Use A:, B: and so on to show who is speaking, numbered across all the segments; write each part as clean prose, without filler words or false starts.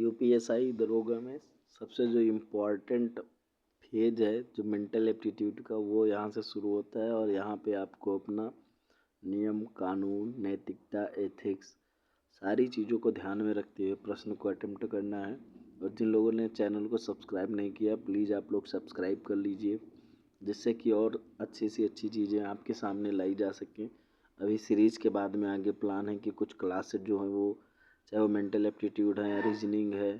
A: UPSI दरोगा में सबसे जो इम्पोर्टेंट फेज है जो मेंटल एप्टीट्यूड का, वो यहाँ से शुरू होता है। और यहाँ पे आपको अपना नियम कानून, नैतिकता, एथिक्स, सारी चीज़ों को ध्यान में रखते हुए प्रश्न को अटेम्प्ट करना है। और जिन लोगों ने चैनल को सब्सक्राइब नहीं किया, प्लीज़ आप लोग सब्सक्राइब कर लीजिए, जिससे कि और अच्छी से अच्छी चीज़ें आपके सामने लाई जा सकें। अभी सीरीज़ के बाद में आगे प्लान है कि कुछ क्लासेज जो हैं वो, चाहे वो मेंटल एप्टीट्यूड है या रीजनिंग है,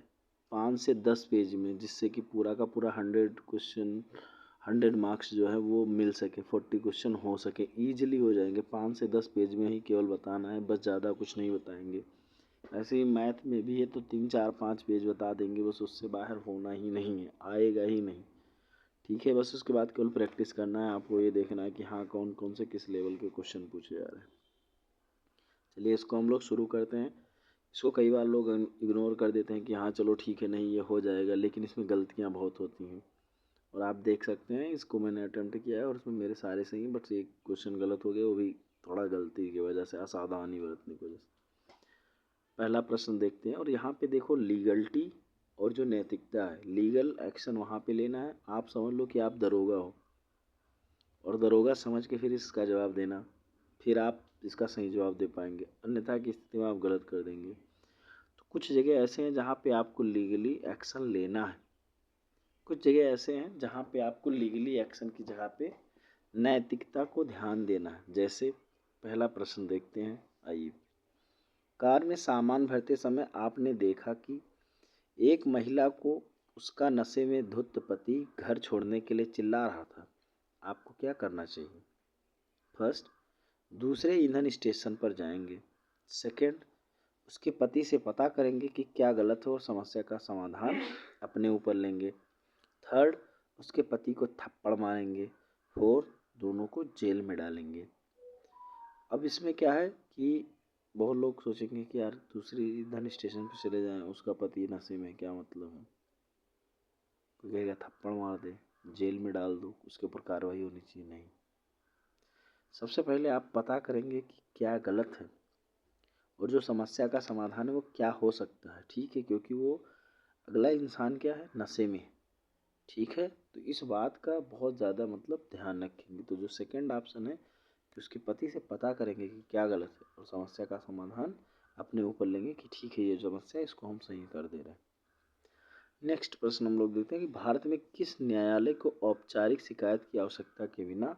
A: 5 से 10 पेज में, जिससे कि पूरा का पूरा 100 क्वेश्चन, 100 मार्क्स जो है वो मिल सके, 40 क्वेश्चन हो सके, ईजिली हो जाएंगे। 5 से 10 पेज में ही केवल बताना है, बस ज़्यादा कुछ नहीं बताएंगे। ऐसे ही मैथ में भी है तो 3 4 5 पेज बता देंगे, बस उससे बाहर होना ही नहीं है, आएगा ही नहीं। ठीक है, बस उसके बाद केवल प्रैक्टिस करना है। आपको ये देखना है कि हाँ कौन कौन से किस लेवल के क्वेश्चन पूछे जा रहे हैं। चलिए इसको हम लोग शुरू करते हैं। इसको कई बार लोग इग्नोर कर देते हैं कि हाँ चलो ठीक है, नहीं ये हो जाएगा, लेकिन इसमें गलतियाँ बहुत होती हैं। और आप देख सकते हैं, इसको मैंने अटेम्प्ट किया है और उसमें मेरे सारे सही हैं, बट एक क्वेश्चन गलत हो गया, वो भी थोड़ा गलती की वजह से, असावधानी बरतने की वजह से। पहला प्रश्न देखते हैं। और यहाँ पे देखो लीगलिटी और जो नैतिकता है, लीगल एक्शन वहाँ पे लेना है। आप समझ लो कि आप दरोगा हो और दरोगा समझ के फिर इसका जवाब देना, फिर आप इसका सही जवाब दे पाएंगे, अन्यथा की स्थिति में आप गलत कर देंगे। तो कुछ जगह ऐसे हैं जहाँ पे आपको लीगली एक्शन लेना है, कुछ जगह ऐसे हैं जहाँ पे आपको लीगली एक्शन की जगह पे नैतिकता को ध्यान देना है। जैसे पहला प्रश्न देखते हैं, आइए। कार में सामान भरते समय आपने देखा कि एक महिला को उसका नशे में धुत पति घर छोड़ने के लिए चिल्ला रहा था। आपको क्या करना चाहिए? फर्स्ट, दूसरे ईंधन स्टेशन पर जाएंगे। सेकंड, उसके पति से पता करेंगे कि क्या गलत है और समस्या का समाधान अपने ऊपर लेंगे। थर्ड, उसके पति को थप्पड़ मारेंगे। फोर्थ, दोनों को जेल में डालेंगे। अब इसमें क्या है कि बहुत लोग सोचेंगे कि यार दूसरी ईंधन स्टेशन पर चले जाएं, उसका पति नशे में, क्या मतलब है? कोई कहेगा थप्पड़ मार दे, जेल में डाल दो, उसके ऊपर कार्रवाई होनी चाहिए। नहीं, सबसे पहले आप पता करेंगे कि क्या गलत है और जो समस्या का समाधान है वो क्या हो सकता है। ठीक है, क्योंकि वो अगला इंसान क्या है, नशे में। ठीक है, तो इस बात का बहुत ज़्यादा मतलब ध्यान रखेंगे। तो जो सेकंड ऑप्शन है कि उसके पति से पता करेंगे कि क्या गलत है और समस्या का समाधान अपने ऊपर लेंगे कि ठीक है ये समस्या है, इसको हम सही कर दे रहे हैं। नेक्स्ट प्रश्न हम लोग देखते हैं कि भारत में किस न्यायालय को औपचारिक शिकायत की आवश्यकता के बिना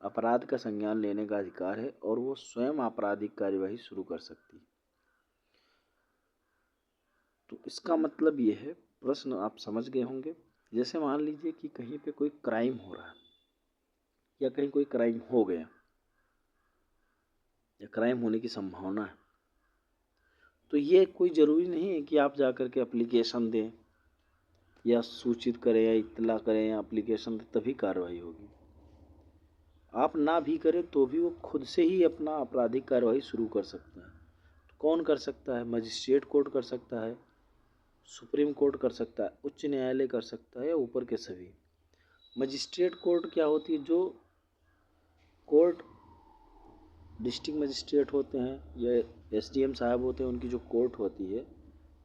A: अपराध का संज्ञान लेने का अधिकार है और वो स्वयं आपराधिक कार्यवाही शुरू कर सकती है? तो इसका मतलब ये है, प्रश्न आप समझ गए होंगे। जैसे मान लीजिए कि कहीं पे कोई क्राइम हो रहा है या कहीं कोई क्राइम हो गया या क्राइम होने की संभावना है, तो ये कोई ज़रूरी नहीं है कि आप जाकर के एप्लीकेशन दें या सूचित करें या इत्तला करें या एप्लीकेशन दें तभी कार्रवाई होगी। आप ना भी करें तो भी वो खुद से ही अपना आपराधिक कार्रवाई शुरू कर सकता है। तो कौन कर सकता है? मजिस्ट्रेट कोर्ट कर सकता है, सुप्रीम कोर्ट कर सकता है, उच्च न्यायालय कर सकता है, या ऊपर के सभी। मजिस्ट्रेट कोर्ट क्या होती है? जो कोर्ट डिस्ट्रिक्ट मजिस्ट्रेट होते हैं या एसडीएम साहब होते हैं, उनकी जो कोर्ट होती है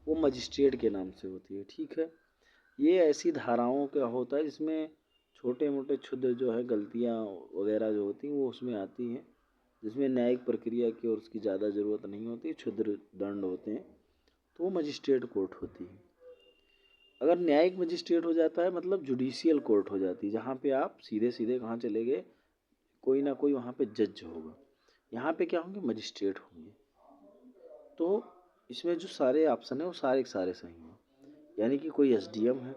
A: वो मजिस्ट्रेट के नाम से होती है। ठीक है, ये ऐसी धाराओं का होता है जिसमें छोटे मोटे क्षुद्र जो है गलतियाँ वगैरह जो होती हैं वो उसमें आती हैं, जिसमें न्यायिक प्रक्रिया की और उसकी ज़्यादा ज़रूरत नहीं होती, क्षुद्र दंड होते हैं, तो वो मजिस्ट्रेट कोर्ट होती है। अगर न्यायिक मजिस्ट्रेट हो जाता है मतलब जुडिशियल कोर्ट हो जाती है, जहाँ पे आप सीधे सीधे कहाँ चले गए, कोई ना कोई वहाँ पे जज होगा। यहाँ पे क्या होंगे? मजिस्ट्रेट होंगे। तो इसमें जो सारे ऑप्शन है वो सारे के सारे सही हैं। यानी कि कोई एसडीएम है,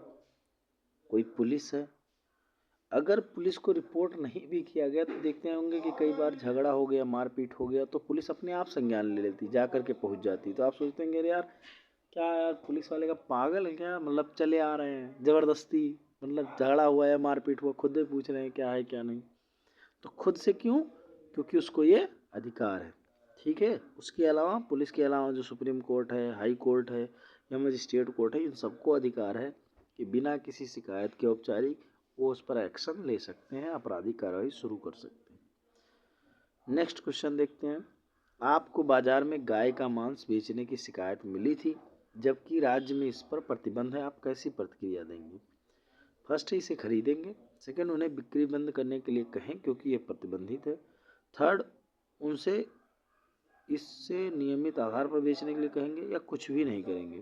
A: कोई पुलिस है। अगर पुलिस को रिपोर्ट नहीं भी किया गया तो देखते होंगे कि कई बार झगड़ा हो गया, मारपीट हो गया, तो पुलिस अपने आप संज्ञान ले लेती, जा कर के पहुँच जाती। तो आप सोचते हैं अरे यार क्या यार, पुलिस वाले का पागल है क्या, मतलब चले आ रहे हैं ज़बरदस्ती, मतलब झगड़ा हुआ है, मारपीट हुआ, खुद ही पूछ रहे हैं क्या है क्या नहीं। तो खुद से क्यों? क्योंकि उसको ये अधिकार है। ठीक है, उसके अलावा पुलिस के अलावा जो सुप्रीम कोर्ट है, हाई कोर्ट है या मजिस्ट्रेट कोर्ट है, इन सबको अधिकार है कि बिना किसी शिकायत के औपचारिक वो उस पर एक्शन ले सकते हैं, आपराधिक कार्रवाई शुरू कर सकते हैं। नेक्स्ट क्वेश्चन देखते हैं। आपको बाजार में गाय का मांस बेचने की शिकायत मिली थी, जबकि राज्य में इस पर प्रतिबंध है, आप कैसी प्रतिक्रिया देंगे? फर्स्ट, इसे खरीदेंगे। सेकंड, उन्हें बिक्री बंद करने के लिए कहें क्योंकि ये प्रतिबंधित है। थर्ड, उनसे इससे नियमित आधार पर बेचने के लिए कहेंगे या कुछ भी नहीं करेंगे।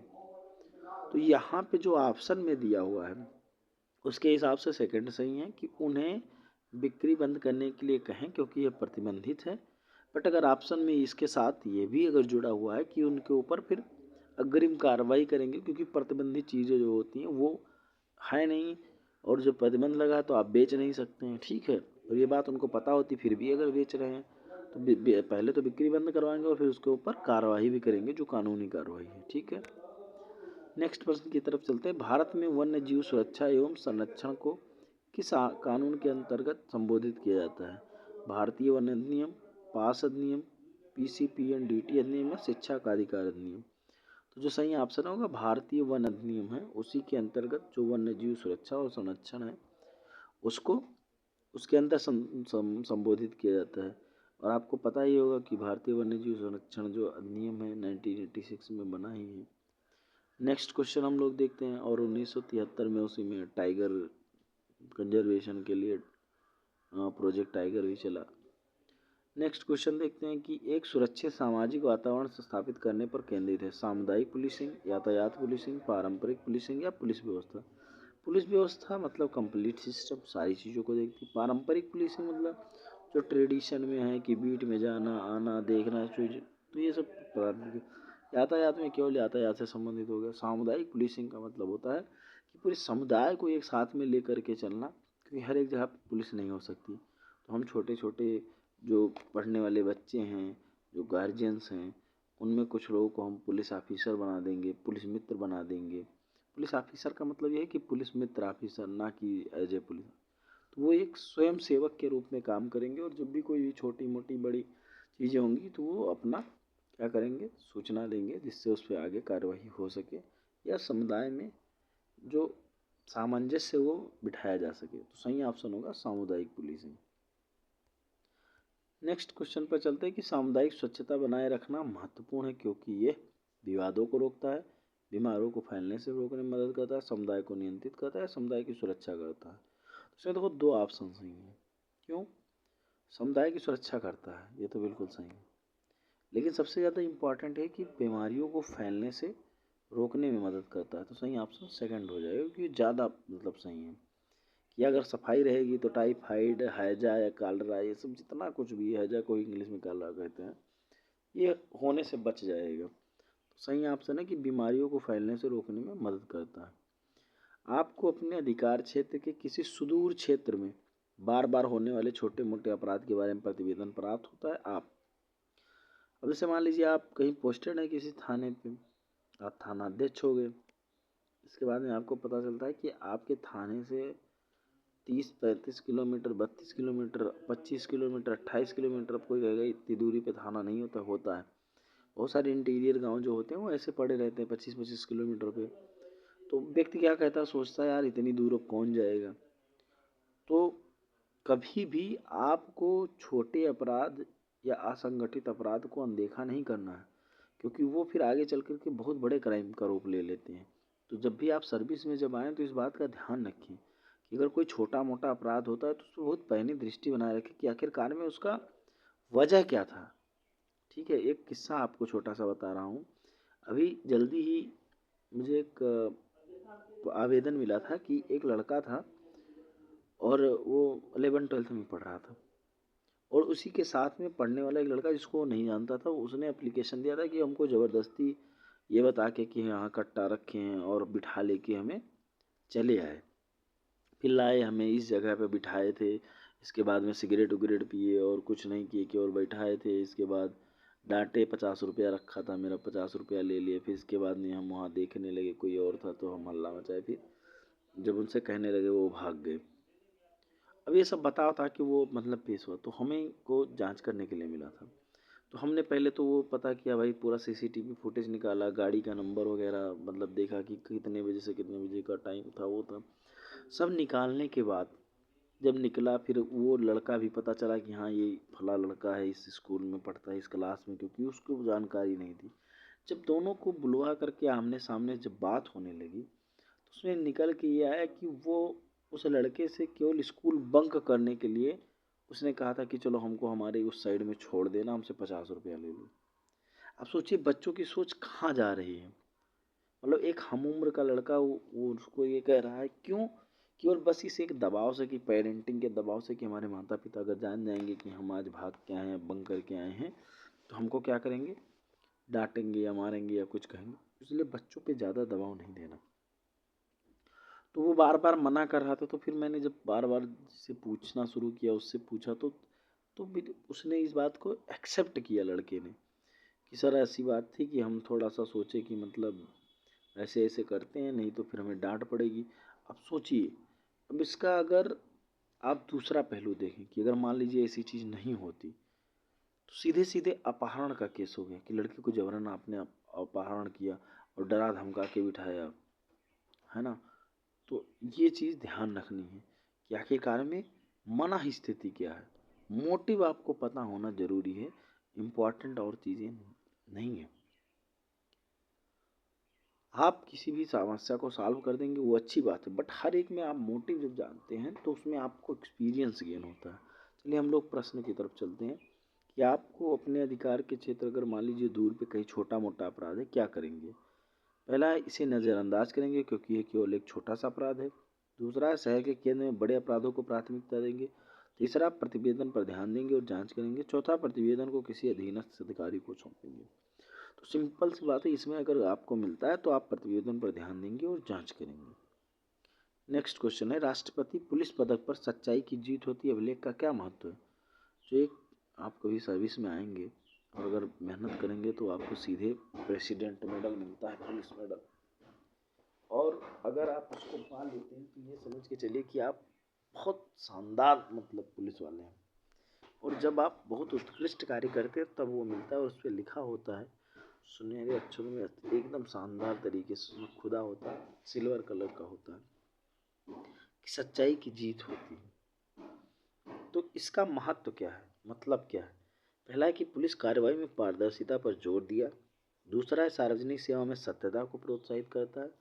A: तो यहाँ पे जो ऑप्शन में दिया हुआ है उसके हिसाब से सेकंड सही है कि उन्हें बिक्री बंद करने के लिए कहें क्योंकि ये प्रतिबंधित है। बट अगर ऑप्शन में इसके साथ ये भी अगर जुड़ा हुआ है कि उनके ऊपर फिर अग्रिम कार्रवाई करेंगे क्योंकि प्रतिबंधित चीज़ें जो होती हैं वो है नहीं, और जो प्रतिबंध लगा है तो आप बेच नहीं सकते हैं, ठीक है, और ये बात उनको पता होती फिर भी अगर बेच रहे हैं तो पहले तो बिक्री बंद करवाएंगे और फिर उसके ऊपर कार्रवाई भी करेंगे जो कानूनी कार्रवाई है, ठीक है। नेक्स्ट प्रश्न की तरफ चलते हैं। भारत में वन्य जीव सुरक्षा एवं संरक्षण को किस कानून के अंतर्गत संबोधित किया जाता है? भारतीय वन अधिनियम, पास अधिनियम, पीसीपीएनडीटी अधिनियम या शिक्षा का अधिकार अधिनियम? तो जो सही ऑप्शन होगा भारतीय वन अधिनियम है, उसी के अंतर्गत जो वन्य जीव सुरक्षा और संरक्षण है उसको उसके अंदर संबोधित किया जाता है। और आपको पता ही होगा कि भारतीय वन्य जीव संरक्षण जो अधिनियम है 1986 में बना ही है। नेक्स्ट क्वेश्चन हम लोग देखते हैं। और 1973 में उसी में टाइगर कंजर्वेशन के लिए प्रोजेक्ट टाइगर भी चला। नेक्स्ट क्वेश्चन देखते हैं कि एक सुरक्षित सामाजिक वातावरण स्थापित करने पर केंद्रित है। सामुदायिक पुलिसिंग, यातायात पुलिसिंग, पारंपरिक पुलिसिंग या पुलिस व्यवस्था? पुलिस व्यवस्था मतलब कंप्लीट सिस्टम, सारी चीज़ों को देखती। पारंपरिक पुलिसिंग मतलब जो ट्रेडिशन में है कि बीट में जाना आना देखना, तो ये सब पारंपरिक। यातायात में केवल यातायात से संबंधित हो गया। सामुदायिक पुलिसिंग का मतलब होता है कि पूरे समुदाय को एक साथ में लेकर के चलना, क्योंकि हर एक जगह पुलिस नहीं हो सकती। तो हम छोटे छोटे जो पढ़ने वाले बच्चे हैं, जो गार्जियंस हैं, उनमें कुछ लोगों को हम पुलिस ऑफिसर बना देंगे, पुलिस मित्र बना देंगे। पुलिस ऑफिसर का मतलब ये है कि पुलिस मित्र ऑफिसर, ना कि एज ए पुलिस। तो वो एक स्वयं सेवक के रूप में काम करेंगे और जब भी कोई भी छोटी मोटी बड़ी चीज़ें होंगी तो वो अपना क्या करेंगे, सूचना देंगे जिससे उस पर आगे कार्रवाई हो सके या समुदाय में जो सामंजस्य वो बिठाया जा सके। तो सही ऑप्शन होगा सामुदायिक पुलिसिंग। नेक्स्ट क्वेश्चन पर चलते हैं कि सामुदायिक स्वच्छता बनाए रखना महत्वपूर्ण है क्योंकि ये विवादों को रोकता है, बीमारों को फैलने से रोकने में मदद करता है, समुदाय को नियंत्रित करता है, समुदाय की सुरक्षा करता है। तो इसमें देखो दो ऑप्शन सही हैं। क्यों? समुदाय की सुरक्षा करता है, ये तो बिल्कुल सही है, लेकिन सबसे ज़्यादा इम्पॉर्टेंट है कि बीमारियों को फैलने से रोकने में मदद करता है। तो सही ऑप्शन सेकंड हो जाएगा क्योंकि ज़्यादा मतलब सही है कि अगर सफाई रहेगी तो टाइफाइड, हैजा या कॉलरा, ये सब जितना कुछ भी है, हैजा को इंग्लिश में कॉलरा कहते हैं, ये होने से बच जाएगा। तो सही ऑप्शन है कि बीमारियों को फैलने से रोकने में मदद करता है। आपको अपने अधिकार क्षेत्र के किसी सुदूर क्षेत्र में बार बार होने वाले छोटे मोटे अपराध के बारे में प्रतिवेदन प्राप्त होता है। अब जैसे मान लीजिए आप कहीं पोस्टेड हैं किसी थाने पे, आप थाना अध्यक्ष हो गए, इसके बाद में आपको पता चलता है कि आपके थाने से 30-35 किलोमीटर, 32 किलोमीटर, 25 किलोमीटर, 28 किलोमीटर, अब कोई कहेगा इतनी दूरी पे थाना नहीं होता है। बहुत सारे इंटीरियर गांव जो होते हैं वो ऐसे पड़े रहते हैं 25-25 किलोमीटर पे। तो व्यक्ति क्या कहता है, सोचता है यार इतनी दूर अब कौन जाएगा। तो कभी भी आपको छोटे अपराध या असंगठित अपराध को अनदेखा नहीं करना है, क्योंकि वो फिर आगे चल कर के बहुत बड़े क्राइम का रूप ले लेते हैं। तो जब भी आप सर्विस में जब आएँ तो इस बात का ध्यान रखें कि अगर कोई छोटा मोटा अपराध होता है तो उसको बहुत पैनी दृष्टि बनाए रखें कि आखिरकार में उसका वजह क्या था। ठीक है, एक किस्सा आपको छोटा सा बता रहा हूँ। अभी जल्दी ही मुझे एक आवेदन मिला था कि एक लड़का था और वो 11th-12th में पढ़ रहा था, और उसी के साथ में पढ़ने वाला एक लड़का जिसको वो नहीं जानता था, उसने एप्लीकेशन दिया था कि हमको ज़बरदस्ती ये बता के कि यहाँ कट्टा रखे हैं और बिठा लेके हमें चले आए। फिर लाए, हमें इस जगह पे बिठाए थे, इसके बाद में सिगरेट उगरेट पिए और कुछ नहीं किए, केवल बैठाए थे। इसके बाद डांटे, 50 रुपया रखा था मेरा, 50 रुपया ले लिए। फिर इसके बाद में हम वहाँ देखने लगे कोई और था तो हम हल्ला मचाए। फिर जब उनसे कहने लगे वो भाग गए। अब ये सब बता था कि वो मतलब पेश हुआ, तो हमें को जांच करने के लिए मिला था। तो हमने पहले तो वो पता किया भाई, पूरा सीसीटीवी फुटेज निकाला, गाड़ी का नंबर वगैरह मतलब देखा कि कितने बजे से कितने बजे का टाइम था, वो था। सब निकालने के बाद जब निकला, फिर वो लड़का भी पता चला कि हाँ ये फला लड़का है, इस स्कूल में पढ़ता है, इस क्लास में, क्योंकि उसको जानकारी नहीं थी। जब दोनों को बुलवा करके आमने सामने जब बात होने लगी तो उसमें निकल के ये आया कि वो उस लड़के से केवल स्कूल बंक करने के लिए उसने कहा था कि चलो हमको हमारे उस साइड में छोड़ देना, हमसे 50 रुपया ले लो। अब सोचिए बच्चों की सोच कहाँ जा रही है। मतलब एक हम उम्र का लड़का वो उसको ये कह रहा है, क्यों? केवल बस इस एक दबाव से कि पेरेंटिंग के दबाव से कि हमारे माता पिता अगर जान जाएंगे कि हम आज भाग के आए हैं, बंक करके आए हैं, तो हमको क्या करेंगे, डांटेंगे या मारेंगे या कुछ कहेंगे। इसलिए बच्चों पे ज़्यादा दबाव नहीं देना। तो वो बार बार मना कर रहा था, तो फिर मैंने जब बार बार से पूछना शुरू किया, उससे पूछा तो फिर उसने इस बात को एक्सेप्ट किया लड़के ने कि सर ऐसी बात थी कि हम थोड़ा सा सोचे कि मतलब ऐसे ऐसे करते हैं, नहीं तो फिर हमें डांट पड़ेगी। अब सोचिए, अब इसका अगर आप दूसरा पहलू देखें कि अगर मान लीजिए ऐसी चीज़ नहीं होती तो सीधे सीधे अपहरण का केस हो गया कि लड़की को जबरन आपने अपहरण किया और डरा धमका के बिठाया, है ना। तो ये चीज़ ध्यान रखनी है कि आखिरकार में मना स्थिति क्या है, मोटिव आपको पता होना जरूरी है, इम्पोर्टेंट और चीज़ें नहीं है। आप किसी भी समस्या को सॉल्व कर देंगे वो अच्छी बात है, बट हर एक में आप मोटिव जब जानते हैं तो उसमें आपको एक्सपीरियंस गेन होता है। चलिए हम लोग प्रश्न की तरफ चलते हैं कि आपको अपने अधिकार के क्षेत्र अगर मान लीजिए दूर पे कहीं छोटा मोटा अपराध है, क्या करेंगे? पहला है इसे नज़रअंदाज करेंगे क्योंकि ये केवल एक छोटा सा अपराध है। दूसरा है शहर के केंद्र में बड़े अपराधों को प्राथमिकता देंगे। तीसरा प्रतिवेदन पर ध्यान देंगे और जांच करेंगे। चौथा प्रतिवेदन को किसी अधीनस्थ अधिकारी को सौंपेंगे। तो सिंपल सी बात है, इसमें अगर आपको मिलता है तो आप प्रतिवेदन पर ध्यान देंगे और जांच करेंगे। नेक्स्ट क्वेश्चन है, राष्ट्रपति पुलिस पदक पर सच्चाई की जीत होती है अभिलेख का क्या महत्व है? जो एक आप कभी सर्विस में आएंगे और अगर मेहनत करेंगे तो आपको सीधे प्रेसिडेंट मेडल मिलता है, पुलिस मेडल। और अगर आप उसको पा लेते हैं तो ये समझ के चलिए कि आप बहुत शानदार मतलब पुलिस वाले हैं। और जब आप बहुत उत्कृष्ट कार्य करते हैं तब वो मिलता है और उस पर लिखा होता है सुनहरे अक्षरों में एकदम शानदार तरीके से उसमें खुदा होता है, सिल्वर कलर का होता है कि सच्चाई की जीत होती है। तो इसका महत्व क्या है, मतलब क्या है? पहला है कि पुलिस कार्रवाई में पारदर्शिता पर जोर दिया। दूसरा है सार्वजनिक सेवा में सत्यता को प्रोत्साहित करता है।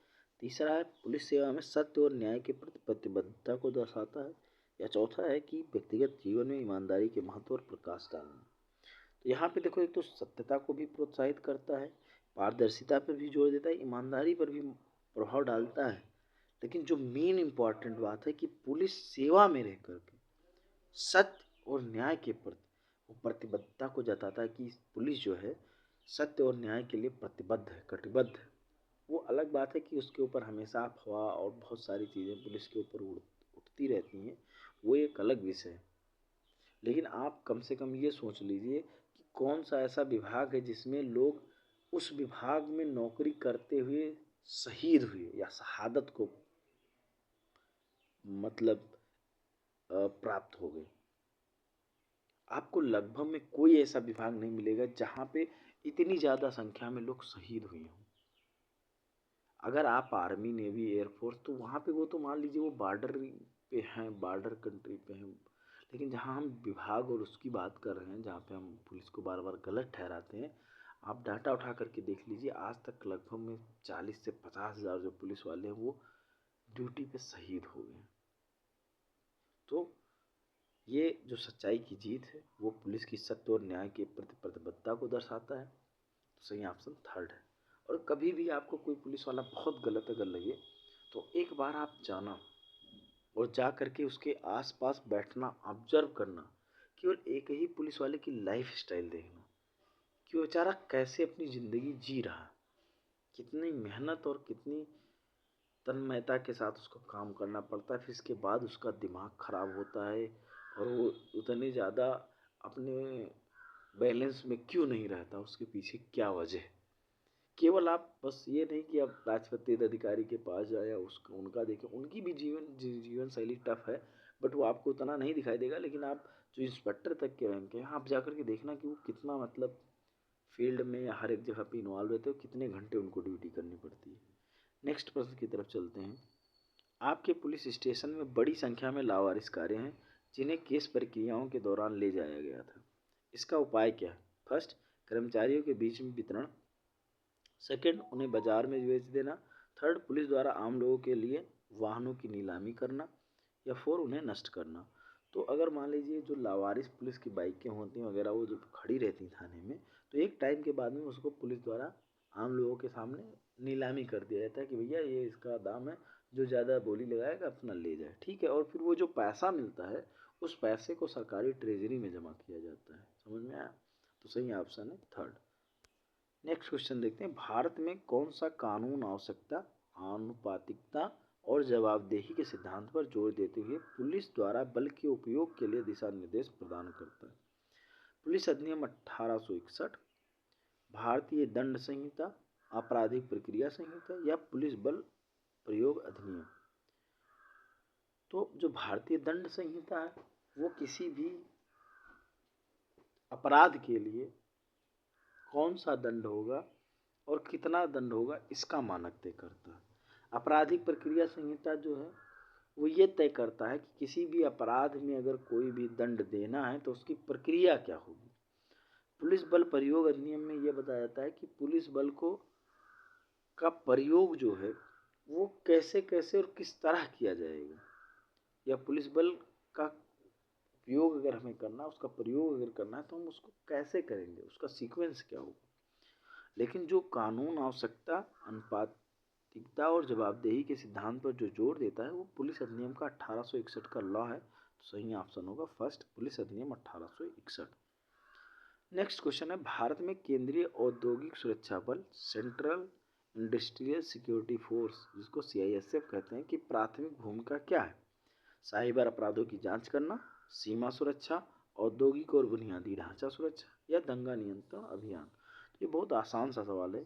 A: तीसरा है पुलिस सेवा में सत्य और न्याय के प्रति प्रतिबद्धता को दर्शाता है। या चौथा है कि व्यक्तिगत जीवन में ईमानदारी के महत्व पर प्रकाश डालना। तो यहाँ पे देखो, एक तो सत्यता को भी प्रोत्साहित करता है, पारदर्शिता पर भी जोर देता है, ईमानदारी पर भी प्रभाव डालता है। लेकिन जो मेन इम्पॉर्टेंट बात है कि पुलिस सेवा में रह करके सत्य और न्याय के प्रति वो प्रतिबद्धता को जताता है कि पुलिस जो है सत्य और न्याय के लिए प्रतिबद्ध है, कटिबद्ध है। वो अलग बात है कि उसके ऊपर हमेशा अफवाह और बहुत सारी चीज़ें पुलिस के ऊपर उठती रहती हैं, वो एक अलग विषय है। लेकिन आप कम से कम ये सोच लीजिए कि कौन सा ऐसा विभाग है जिसमें लोग उस विभाग में नौकरी करते हुए शहीद हुए या शहादत को मतलब प्राप्त हो गए। आपको लगभग में कोई ऐसा विभाग नहीं मिलेगा जहाँ पे इतनी ज़्यादा संख्या में लोग शहीद हुए हों। अगर आप आर्मी, नेवी, एयरफोर्स, तो वहाँ पे वो तो मान लीजिए वो बॉर्डर पे हैं, बॉर्डर कंट्री पे हैं। लेकिन जहाँ हम विभाग और उसकी बात कर रहे हैं, जहाँ पे हम पुलिस को बार बार गलत ठहराते हैं, आप डाटा उठा करके देख लीजिए, आज तक लगभग में 40 से 50 हज़ार जो पुलिस वाले हैं वो ड्यूटी पे शहीद हो गए। तो ये जो सच्चाई की जीत है वो पुलिस की सत्य और न्याय के प्रति प्रतिबद्धता को दर्शाता है। तो सही ऑप्शन थर्ड है। और कभी भी आपको कोई पुलिस वाला बहुत गलत अगर लगे तो एक बार आप जाना और जा करके उसके आसपास बैठना, ऑब्जर्व करना, केवल एक ही पुलिस वाले की लाइफ स्टाइल देखना कि वो बेचारा कैसे अपनी ज़िंदगी जी रहा है, कितनी मेहनत और कितनी तन्मयता के साथ उसको काम करना पड़ता है। फिर इसके बाद उसका दिमाग खराब होता है और वो उतने ज़्यादा अपने बैलेंस में क्यों नहीं रहता, उसके पीछे क्या वजह है। केवल आप बस ये नहीं कि आप राजपत्रित अधिकारी के पास जाए या उसका उनका देखें, उनकी भी जीवन शैली टफ है, बट वो आपको उतना नहीं दिखाई देगा। लेकिन आप जो इंस्पेक्टर तक के रैंक हैं, आप जा कर के देखना कि वो कितना मतलब फील्ड में या हर एक जगह पे इन्वॉल्व रहते हो, कितने घंटे उनको ड्यूटी करनी पड़ती है। नेक्स्ट प्रश्न की तरफ चलते हैं। आपके पुलिस स्टेशन में बड़ी संख्या में लावारिस कारें हैं जिन्हें केस प्रक्रियाओं के दौरान ले जाया गया था। इसका उपाय क्या है? फर्स्ट, कर्मचारियों के बीच में वितरण। सेकंड, उन्हें बाजार में बेच देना। थर्ड, पुलिस द्वारा आम लोगों के लिए वाहनों की नीलामी करना। या फोर, उन्हें नष्ट करना। तो अगर मान लीजिए जो लावारिस पुलिस की बाइकें होती हैं वगैरह वो जब खड़ी रहती थाने में, तो एक टाइम के बाद में उसको पुलिस द्वारा आम लोगों के सामने नीलामी कर दिया जाता है कि भैया ये इसका दाम है, जो ज़्यादा बोली लगाएगा अपना ले जाए, ठीक है। और फिर वो जो पैसा मिलता है उस पैसे को सरकारी ट्रेजरी में जमा किया जाता है। समझ में आया? तो सही ऑप्शन है थर्ड। नेक्स्ट क्वेश्चन देखते हैं, भारत में कौन सा कानून आवश्यकता, आनुपातिकता और जवाबदेही के सिद्धांत पर जोर देते हुए पुलिस द्वारा बल के उपयोग के लिए दिशा निर्देश प्रदान करता है? पुलिस अधिनियम 1861, भारतीय दंड संहिता, आपराधिक प्रक्रिया संहिता या पुलिस बल प्रयोग अधिनियम? तो जो भारतीय दंड संहिता है वो किसी भी अपराध के लिए कौन सा दंड होगा और कितना दंड होगा इसका मानक तय करता है। आपराधिक प्रक्रिया संहिता जो है वो ये तय करता है कि किसी भी अपराध में अगर कोई भी दंड देना है तो उसकी प्रक्रिया क्या होगी। पुलिस बल प्रयोग अधिनियम में यह बताया जाता है कि पुलिस बल को का प्रयोग जो है वो कैसे कैसे और किस तरह किया जाएगा, या पुलिस बल का उपयोग अगर हमें करना, उसका प्रयोग अगर करना है तो हम उसको कैसे करेंगे, उसका सीक्वेंस क्या होगा। लेकिन जो कानून आवश्यकता, अनुपातिकता और जवाबदेही के सिद्धांत पर जो जोर देता है वो पुलिस अधिनियम का 1861 का लॉ है। तो सही ऑप्शन होगा फर्स्ट, पुलिस अधिनियम 1861। नेक्स्ट क्वेश्चन है, भारत में केंद्रीय औद्योगिक सुरक्षा बल, सेंट्रल इंडस्ट्रियल सिक्योरिटी फोर्स, जिसको CISF कहते हैं, कि प्राथमिक भूमिका क्या है? साइबर अपराधों की जांच करना, सीमा सुरक्षा, औद्योगिक और बुनियादी ढांचा सुरक्षा या दंगा नियंत्रण अभियान? ये बहुत आसान सा सवाल है,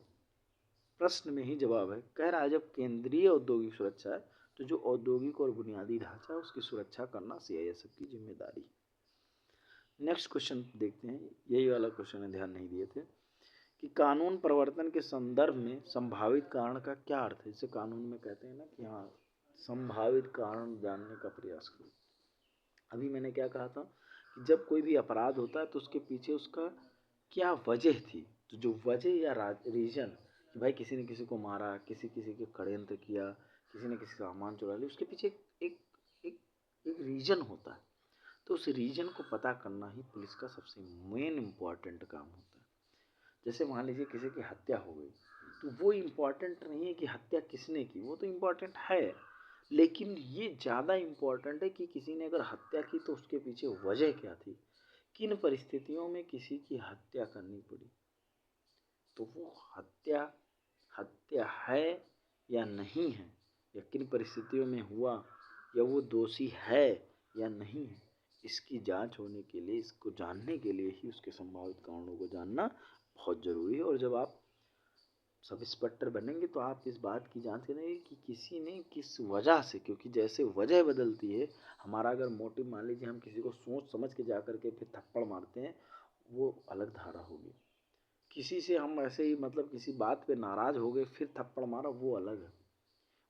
A: प्रश्न में ही जवाब है। कह रहा है जब केंद्रीय औद्योगिक सुरक्षा है तो जो औद्योगिक और बुनियादी ढांचा है उसकी सुरक्षा करना CISF की जिम्मेदारी। नेक्स्ट क्वेश्चन देखते हैं, यही वाला क्वेश्चन है, ध्यान नहीं दिए थे, कि कानून प्रवर्तन के संदर्भ में संभावित कारण का क्या अर्थ है? जैसे कानून में कहते हैं ना कि हाँ संभावित कारण जानने का प्रयास करो। अभी मैंने क्या कहा था कि जब कोई भी अपराध होता है तो उसके पीछे उसका क्या वजह थी, तो जो वजह या रीजन कि भाई किसी ने किसी को मारा, किसी किसी के षड्यंत्र किया, किसी ने किसी का सामान चुरा लिया, उसके पीछे एक एक एक रीजन होता है। तो उस रीजन को पता करना ही पुलिस का सबसे मेन इम्पॉर्टेंट काम होता है। जैसे मान लीजिए किसी की हत्या हो गई, तो वो इम्पॉर्टेंट नहीं है कि हत्या किसने की, वो तो इम्पॉर्टेंट है, लेकिन ये ज़्यादा इम्पॉर्टेंट है कि किसी ने अगर हत्या की तो उसके पीछे वजह क्या थी, किन परिस्थितियों में किसी की हत्या करनी पड़ी, तो वो हत्या हत्या है या नहीं है, या किन परिस्थितियों में हुआ, या वो दोषी है या नहीं है, इसकी जांच होने के लिए, इसको जानने के लिए ही उसके संभावित कारणों को जानना बहुत ज़रूरी है। और जब आप सब इंस्पेक्टर बनेंगे तो आप इस बात की जांच करेंगे कि किसी ने किस वजह से, क्योंकि जैसे वजह बदलती है, हमारा अगर मोटिव, मान लीजिए हम किसी को सोच समझ के जा करके फिर थप्पड़ मारते हैं, वो अलग धारा होगी। किसी से हम ऐसे ही मतलब किसी बात पे नाराज हो गए फिर थप्पड़ मारा, वो अलग है।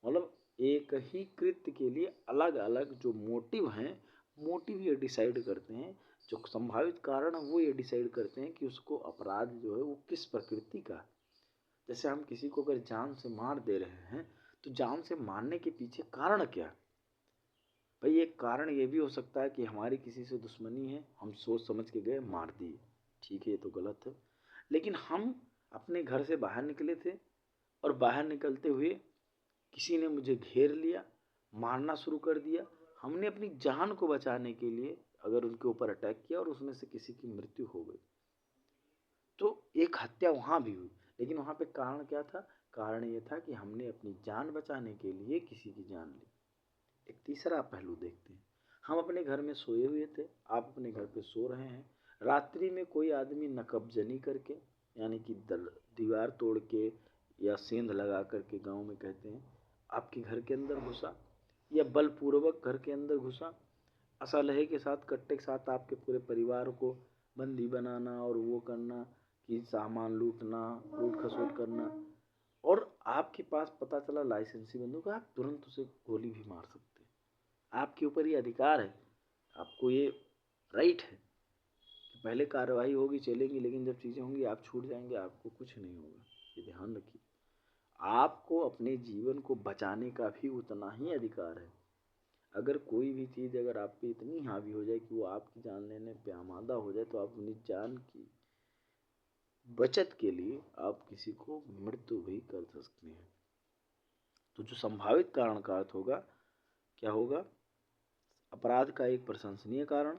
A: मतलब एक ही कृत्य के लिए अलग अलग जो मोटिव हैं, मोटिव ये डिसाइड करते हैं, जो संभावित कारण है वो ये डिसाइड करते हैं कि उसको अपराध जो है वो किस प्रकृति का है। जैसे हम किसी को अगर जान से मार दे रहे हैं तो जान से मारने के पीछे कारण क्या है? भाई एक कारण ये भी हो सकता है कि हमारी किसी से दुश्मनी है, हम सोच समझ के गए मार दिए, ठीक है ये तो गलत है। लेकिन हम अपने घर से बाहर निकले थे और बाहर निकलते हुए किसी ने मुझे घेर लिया, मारना शुरू कर दिया, हमने अपनी जान को बचाने के लिए अगर उनके ऊपर अटैक किया और उसमें से किसी की मृत्यु हो गई, तो एक हत्या वहाँ भी हुई, लेकिन वहाँ पे कारण क्या था? कारण ये था कि हमने अपनी जान बचाने के लिए किसी की जान ली। एक तीसरा पहलू देखते हैं, हम अपने घर में सोए हुए थे, आप अपने घर पे सो रहे हैं, रात्रि में कोई आदमी नकबजनी करके, यानी कि दीवार तोड़ के या सेंध लगा करके, गांव में कहते हैं, आपके घर के अंदर घुसा, या बलपूर्वक घर के अंदर घुसा, असलहे के साथ, कट्टे के साथ आपके पूरे परिवार को बंदी बनाना और वो करना कि सामान लूटना, लूट खसोट करना, और आपके पास पता चला लाइसेंसी बंदूक है, आप तुरंत उसे गोली भी मार सकते हैं। आपके ऊपर ये अधिकार है, आपको ये राइट है कि पहले कार्रवाई होगी चलेगी, लेकिन जब चीज़ें होंगी आप छूट जाएंगे, आपको कुछ नहीं होगा। ये ध्यान रखिए। आपको अपने जीवन को बचाने का भी उतना ही अधिकार है। अगर कोई भी चीज़ अगर आप पे इतनी हावी हो जाए कि वो आपकी जान लेने पे आमादा हो जाए, तो आप अपनी जान की बचत के लिए आप किसी को मृत्यु भी कर सकते हैं। तो जो संभावित कारण का अर्थ होगा, क्या होगा? अपराध का एक प्रशंसनीय कारण,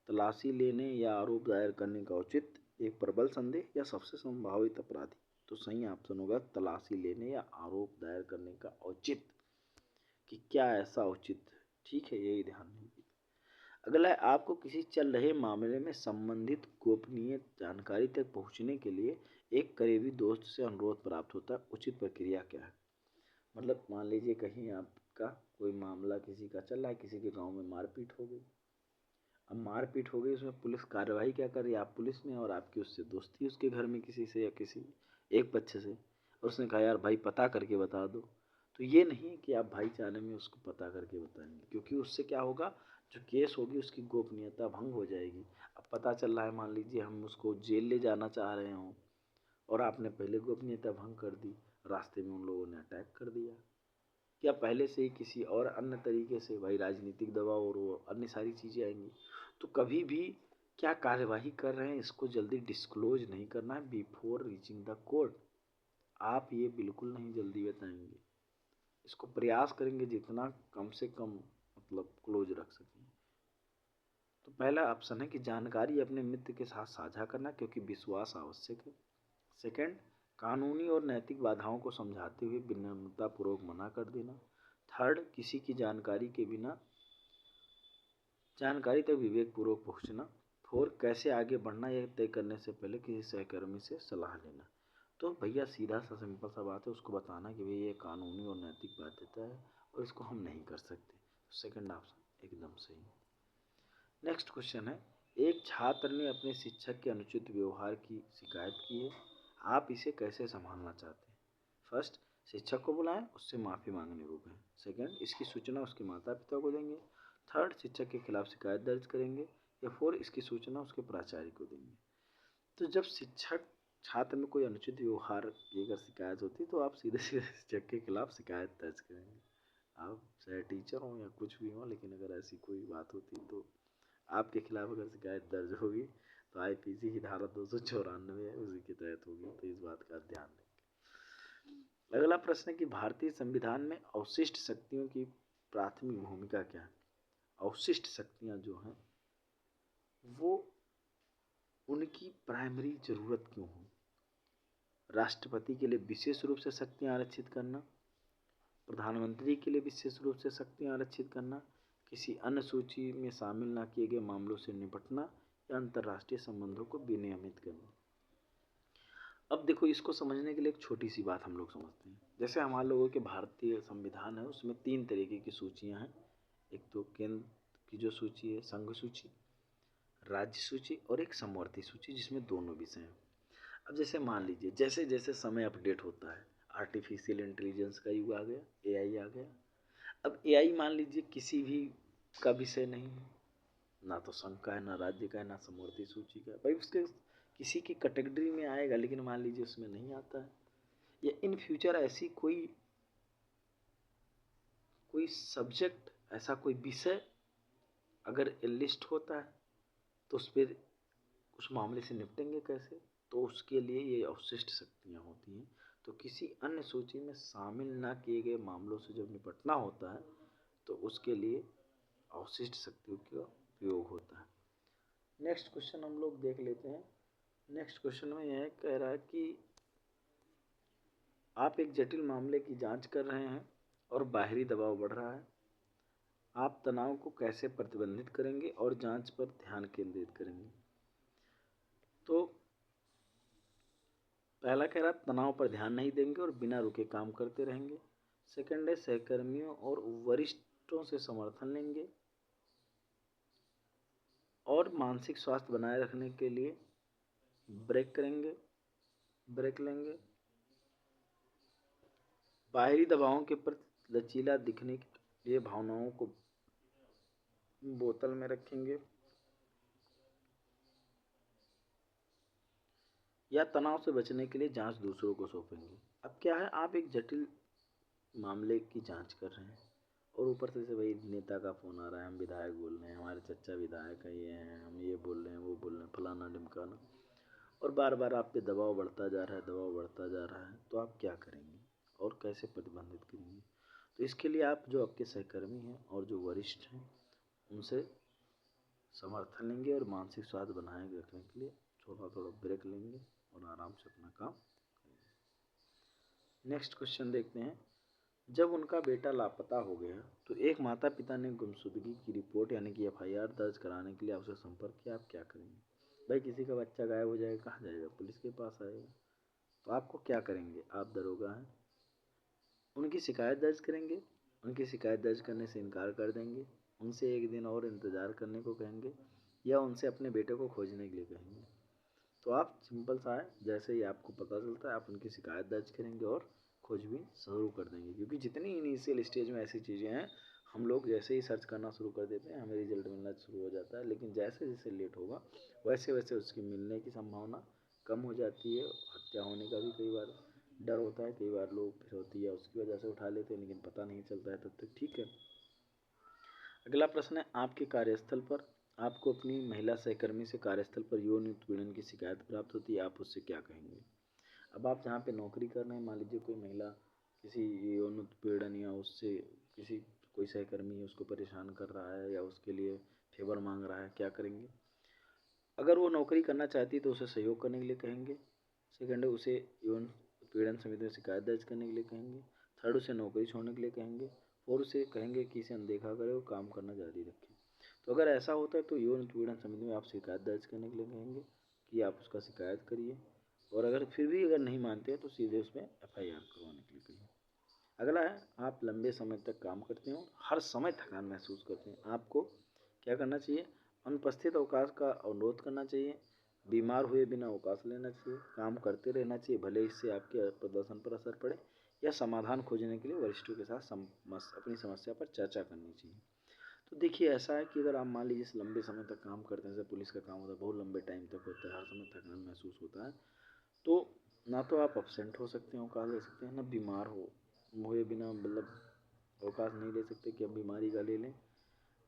A: तलाशी लेने या आरोप दायर करने का औचित, एक प्रबल संदेह, या सबसे संभावित अपराधी। तो सही ऑप्शन होगा तलाशी लेने या आरोप दायर करने का औचित, कि क्या ऐसा औचित है। ठीक है, यही ध्यान देंगे। अगला है, आपको किसी चल रहे मामले में संबंधित गोपनीय जानकारी तक पहुंचने के लिए एक करीबी दोस्त से अनुरोध प्राप्त होता है, उचित प्रक्रिया क्या है? मतलब मान लीजिए कहीं आपका कोई मामला किसी का चल रहा है, किसी के गांव में मारपीट हो गई। अब मारपीट हो गई, उसमें पुलिस कार्रवाई क्या कर रही है? आप पुलिस में, और आपकी उससे दोस्ती उसके घर में किसी से या किसी एक बच्चे से, और उसने कहा यार भाई पता करके बता दो। तो ये नहीं कि आप भाईचारे में उसको पता करके बताएंगे, क्योंकि उससे क्या होगा, जो केस होगी उसकी गोपनीयता भंग हो जाएगी। अब पता चल रहा है, मान लीजिए हम उसको जेल ले जाना चाह रहे हों, और आपने पहले गोपनीयता भंग कर दी, रास्ते में उन लोगों ने अटैक कर दिया, या पहले से ही किसी और अन्य तरीके से, भाई राजनीतिक दबाव और वो अन्य सारी चीज़ें आएंगी, तो कभी भी क्या कार्यवाही कर रहे हैं इसको जल्दी डिस्क्लोज नहीं करना है बिफोर रीचिंग द कोर्ट। आप ये बिल्कुल नहीं जल्दी बताएंगे, इसको प्रयास करेंगे जितना कम से कम मतलब क्लोज रख सकें। तो पहला ऑप्शन है कि जानकारी अपने मित्र के साथ साझा करना, क्योंकि विश्वास आवश्यक है। सेकंड, कानूनी और नैतिक बाधाओं को समझाते हुए विनम्रतापूर्वक मना कर देना। थर्ड, किसी की जानकारी तक विवेकपूर्वक पहुंचना। फोर, कैसे आगे बढ़ना यह तय करने से पहले किसी सहकर्मी से सलाह लेना। तो भैया सीधा सा सिंपल सा बात है, उसको बताना कि भैया ये कानूनी और नैतिक बाध्यता है और इसको हम नहीं कर सकते। सेकंड ऑप्शन एकदम सही। नेक्स्ट क्वेश्चन है, एक छात्र ने अपने शिक्षक के अनुचित व्यवहार की शिकायत की है, आप इसे कैसे संभालना चाहते हैं? फर्स्ट, शिक्षक को बुलाएं, उससे माफ़ी मांगने को कहें। सेकंड, इसकी सूचना उसके माता पिता को देंगे। थर्ड, शिक्षक के खिलाफ शिकायत दर्ज करेंगे। या फोर, इसकी सूचना उसके प्राचार्य को देंगे। तो जब शिक्षक छात्र में कोई अनुचित व्यवहार की अगर शिकायत होती है, तो आप सीधे सीधे शिक्षक के खिलाफ शिकायत दर्ज करेंगे। आप चाहे टीचर हों या कुछ भी हों, लेकिन अगर ऐसी कोई बात होती है तो आपके खिलाफ अगर शिकायत दर्ज होगी तो आईपीसी की धारा 294 है, उसी के तहत होगी। तो इस बात का ध्यान रखें। अगला प्रश्न है कि भारतीय संविधान में अवशिष्ट शक्तियों की प्राथमिक भूमिका क्या है? अवशिष्ट शक्तियां जो हैं वो उनकी प्राइमरी जरूरत क्यों हो? राष्ट्रपति के लिए विशेष रूप से शक्तियां आरक्षित करना, प्रधानमंत्री के लिए विशेष रूप से शक्तियां आरक्षित करना, किसी अन्य सूची में शामिल न किए गए मामलों से निपटना, या अंतर्राष्ट्रीय संबंधों को विनियमित करना। अब देखो, इसको समझने के लिए एक छोटी सी बात हम लोग समझते हैं। जैसे हमारे लोगों के भारतीय संविधान है, उसमें 3 तरीके की सूचियां हैं। एक तो केंद्र की जो सूची है, संघ सूची, राज्य सूची, और एक समवर्ती सूची जिसमें दोनों विषय हैं। अब जैसे मान लीजिए जैसे जैसे समय अपडेट होता है, आर्टिफिशियल इंटेलिजेंस का युग आ गया, एआई आ गया। अब एआई मान लीजिए किसी भी का विषय नहीं है, ना तो संघ का है, ना राज्य का है, ना समवर्ती सूची का है। भाई उसके किसी की कैटेगरी में आएगा, लेकिन मान लीजिए उसमें नहीं आता है, या इन फ्यूचर ऐसी कोई सब्जेक्ट, ऐसा कोई विषय अगर लिस्ट होता है, तो उस पर उस मामले से निपटेंगे कैसे? तो उसके लिए ये अवशिष्ट शक्तियाँ होती हैं। तो किसी अन्य सूची में शामिल न किए गए मामलों से जब निपटना होता है, तो उसके लिए अवशिष्ट शक्तियों का प्रयोग होता है। नेक्स्ट क्वेश्चन हम लोग देख लेते हैं। नेक्स्ट क्वेश्चन में यह कह रहा है कि आप एक जटिल मामले की जांच कर रहे हैं और बाहरी दबाव बढ़ रहा है, आप तनाव को कैसे प्रतिबंधित करेंगे और जांच पर ध्यान केंद्रित करेंगे? तो पहला कह रहा है तनाव पर ध्यान नहीं देंगे और बिना रुके काम करते रहेंगे। सेकंड है सहकर्मियों और वरिष्ठों से समर्थन लेंगे और मानसिक स्वास्थ्य बनाए रखने के लिए ब्रेक लेंगे। बाहरी दबावों के प्रति लचीला दिखने के लिए भावनाओं को बोतल में रखेंगे, या तनाव से बचने के लिए जांच दूसरों को सौंपेंगे। अब क्या है, आप एक जटिल मामले की जांच कर रहे हैं और ऊपर से भाई नेता का फ़ोन आ रहा है, हम विधायक बोल रहे हैं, हमारे चचा विधायक है, ये हैं, हम ये बोल रहे हैं, वो बोल रहे हैं, फलाना ढिमकाना, और बार बार आप पे दबाव बढ़ता जा रहा है, दबाव बढ़ता जा रहा है, तो आप क्या करेंगे और कैसे प्रतिबंधित करेंगे? तो इसके लिए आप जो आपके सहकर्मी हैं और जो वरिष्ठ हैं उनसे समर्थन लेंगे और मानसिक स्वास्थ्य बनाए रखने के लिए थोड़ा थोड़ा ब्रेक लेंगे और आराम से अपना काम करेंगे। नेक्स्ट क्वेश्चन देखते हैं। जब उनका बेटा लापता हो गया तो एक माता पिता ने गुमशुदगी की रिपोर्ट यानी कि एफआईआर दर्ज कराने के लिए आपसे संपर्क किया, आप क्या करेंगे? भाई किसी का बच्चा गायब हो जाएगा, कहाँ जाएगा? पुलिस के पास आएगा। तो आपको क्या करेंगे? आप दरोगा हैं, उनकी शिकायत दर्ज करेंगे, उनकी शिकायत दर्ज करने से इनकार कर देंगे, उनसे एक दिन और इंतज़ार करने को कहेंगे, या उनसे अपने बेटे को खोजने के लिए कहेंगे? तो आप सिंपल सा है, जैसे ही आपको पता चलता है आप उनकी शिकायत दर्ज करेंगे और खोजबीन शुरू कर देंगे, क्योंकि जितनी इनिशियल स्टेज में ऐसी चीज़ें हैं हम लोग जैसे ही सर्च करना शुरू कर देते हैं हमें रिजल्ट मिलना शुरू हो जाता है, लेकिन जैसे जैसे लेट होगा वैसे वैसे उसकी मिलने की संभावना कम हो जाती है। हत्या होने का भी कई बार डर होता है, कई बार लोग फिरौती या उसकी वजह से उठा लेते हैं लेकिन पता नहीं चलता है तब तक। ठीक है, अगला प्रश्न है, आपके कार्यस्थल पर आपको अपनी महिला सहकर्मी से कार्यस्थल पर यौन उत्पीड़न की शिकायत प्राप्त होती है, आप उससे क्या कहेंगे? अब आप जहाँ पे नौकरी कर रहे हैं, मान लीजिए कोई महिला किसी यौन उत्पीड़न या उससे किसी कोई सहकर्मी है उसको परेशान कर रहा है या उसके लिए फेवर मांग रहा है, क्या करेंगे? अगर वो नौकरी करना चाहती है तो उसे सहयोग करने के लिए कहेंगे। सेकंड है, उसे यौन उत्पीड़न समिति में शिकायत दर्ज करने के लिए कहेंगे। थर्ड, उसे नौकरी छोड़ने के लिए कहेंगे। और उसे कहेंगे कि इसे अनदेखा करे और काम करना जारी रखे। तो अगर ऐसा होता है तो यौन उत्पीड़न समिति में आप शिकायत दर्ज करने के लिए कहेंगे कि आप उसका शिकायत करिए, और अगर फिर भी अगर नहीं मानते हैं तो सीधे उसमें एफआईआर करवाने के लिए कहिए। अगला है, आप लंबे समय तक काम करते हो, हर समय थकान महसूस करते हैं, आपको क्या करना चाहिए? अनुपस्थित अवकाश का अनुरोध करना चाहिए, बीमार हुए बिना अवकाश लेना चाहिए, काम करते रहना चाहिए भले इससे आपके प्रदर्शन पर असर पड़े, या समाधान खोजने के लिए वरिष्ठों के साथ अपनी समस्या पर चर्चा करनी चाहिए। तो देखिए ऐसा है कि अगर आप मान लीजिए लंबे समय तक काम करते हैं, जैसे पुलिस का काम होता है बहुत लंबे टाइम तक होता है, हर समय थकान महसूस होता है, तो ना तो आप अपसेंट हो सकते हैं, अवकाश ले सकते हैं, ना बीमार हुए बिना मतलब अवकाश नहीं ले सकते कि अब बीमारी का ले लें।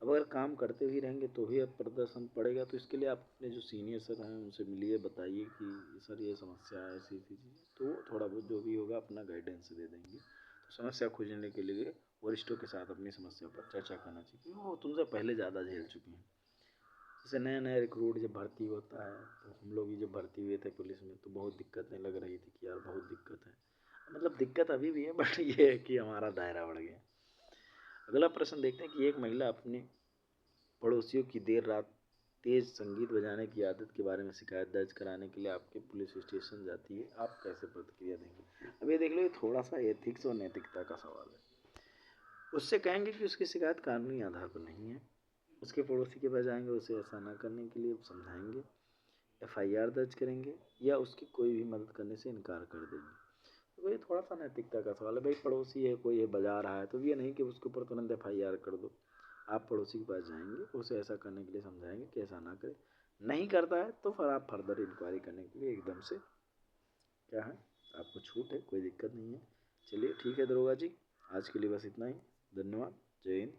A: अब अगर काम करते भी रहेंगे तो भी अब प्रदर्शन पड़ेगा, तो इसके लिए आप अपने जो सीनियर सर हैं उनसे मिलिए, बताइए कि सर ये समस्या है, ऐसी ऐसी चीज़, तो थोड़ा बहुत जो भी होगा अपना गाइडेंस दे देंगे। तो समस्या खोजने के लिए वरिष्ठों के साथ अपनी समस्या पर चर्चा करना चाहिए, क्योंकि वो तुमसे पहले ज़्यादा झेल चुके हैं। जैसे नया नया रिक्रूट जब भर्ती होता है तो हम लोग भी जब भर्ती हुए थे पुलिस में तो बहुत दिक्कतें लग रही थी कि यार बहुत दिक्कत है, मतलब दिक्कत अभी भी है बट ये है कि हमारा दायरा बढ़ गया। अगला प्रश्न देखते हैं कि एक महिला अपने पड़ोसियों की देर रात तेज संगीत बजाने की आदत के बारे में शिकायत दर्ज कराने के लिए आपके पुलिस स्टेशन जाती है, आप कैसे प्रतिक्रिया देंगे? अब ये देख लो, ये थोड़ा सा एथिक्स और नैतिकता का सवाल है। उससे कहेंगे कि उसकी शिकायत कानूनी आधार पर नहीं है, उसके पड़ोसी के पास जाएंगे, उसे ऐसा ना करने के लिए समझाएंगे, एफआईआर दर्ज करेंगे, या उसकी कोई भी मदद करने से इनकार कर देंगे। तो ये थोड़ा सा नैतिकता का सवाल है। भाई पड़ोसी है, कोई है बजा रहा है, तो ये नहीं कि उसके ऊपर तुरंत एफआईआर कर दो। आप पड़ोसी के पास जाएंगे, उसे ऐसा करने के लिए समझाएंगे कि ऐसा ना करे, नहीं करता है तो फिर आप फर्दर इंक्वायरी करने के लिए एकदम से क्या है, आपको छूट है, कोई दिक्कत नहीं है। चलिए ठीक है दरोगा जी, आज के लिए बस इतना ही। धन्यवाद। जय हिंद।